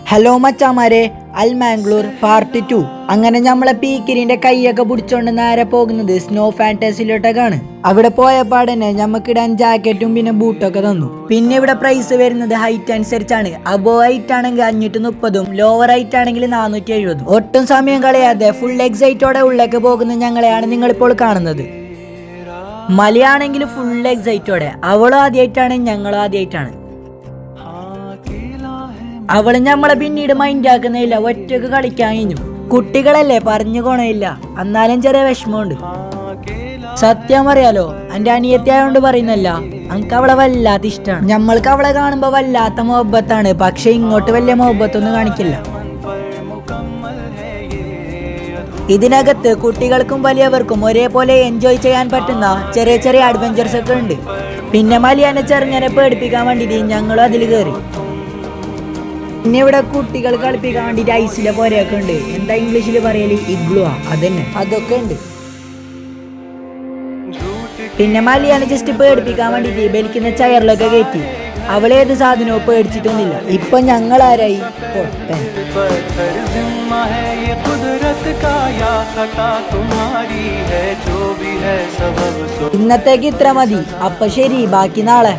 Hello മച്ചാമാരെ, അൽ Mangalore part 2. അങ്ങനെ നമ്മളെ പീക്കിരിന്റെ കൈയൊക്കെ പിടിച്ചോണ്ട് നേരെ പോകുന്നത് സ്നോ ഫാന്റസിയിലോട്ടേക്കാണ്. അവിടെ പോയപ്പാടന്നെ ഞമ്മക്കിടാൻ ജാക്കറ്റും പിന്നെ ബൂട്ടൊക്കെ തന്നു. പിന്നെ ഇവിടെ പ്രൈസ് വരുന്നത് ഹൈറ്റ് അനുസരിച്ചാണ്. അബോ ഹൈറ്റ് ആണെങ്കിൽ 530, ലോവർ ഹൈറ്റ് ആണെങ്കിൽ 470. ഒട്ടും സമയം കളയാതെ ഫുൾ എക്സൈറ്റോടെ ഉള്ളേക്ക് പോകുന്ന ഞങ്ങളെയാണ് നിങ്ങളിപ്പോൾ കാണുന്നത്. മലയാണെങ്കിൽ ഫുൾ എക്സൈറ്റോടെ. അവളും ആദ്യമായിട്ടാണ്, ഞങ്ങളും ആദ്യമായിട്ടാണ്. അവള് ഞമ്മളെ പിന്നീട് മൈൻഡ് ആക്കുന്നില്ല, ഒറ്റക്ക് കളിക്കാൻ കഴിഞ്ഞു. കുട്ടികളല്ലേ, പറഞ്ഞു കൊണയില്ല. എന്നാലും ചെറിയ വിഷമമുണ്ട്. സത്യം അറിയാലോ, എന്റെ അനിയത്തിയായോണ്ട് പറയുന്നല്ല, എനിക്ക് അവളെ വല്ലാത്ത ഇഷ്ടമാണ്. നമ്മൾക്ക് അവളെ കാണുമ്പോ വല്ലാത്ത മൊഹബത്താണ്. പക്ഷെ ഇങ്ങോട്ട് വലിയ മൊഹബത്തൊന്നും കാണിക്കില്ല. ഇതിനകത്ത് കുട്ടികൾക്കും വലിയവർക്കും ഒരേപോലെ എൻജോയ് ചെയ്യാൻ പറ്റുന്ന ചെറിയ ചെറിയ അഡ്വഞ്ചേഴ്സ് ഒക്കെ ഉണ്ട്. പിന്നെ മലിയാനെ ചെറുങ്ങനെ പേടിപ്പിക്കാൻ വേണ്ടിയിട്ട് ഞങ്ങളും അതിൽ കയറി. പിന്നെ ഇവിടെ കുട്ടികൾ കളിപ്പിക്കാൻ വേണ്ടിയിട്ട് ഐസിലെ പോരെയൊക്കെ ഉണ്ട്. എന്താ ഇംഗ്ലീഷിൽ പറയല്, ഇഗ്ലുവാ, അതന്നെ, അതൊക്കെ ഉണ്ട്. പിന്നെ മലിയാനെ ജസ്റ്റ് പേടിപ്പിക്കാൻ വേണ്ടിയിട്ട് ബലിക്കുന്ന ചയറിലൊക്കെ കയറ്റി. അവളേത് സാധനവും പേടിച്ചിട്ടൊന്നുമില്ല. ഇപ്പൊ ഞങ്ങൾ ആരായി, പൊട്ടൻ. ഇന്നത്തേക്ക് ഇത്ര മതി. അപ്പൊ ശരി, ബാക്കി നാളെ.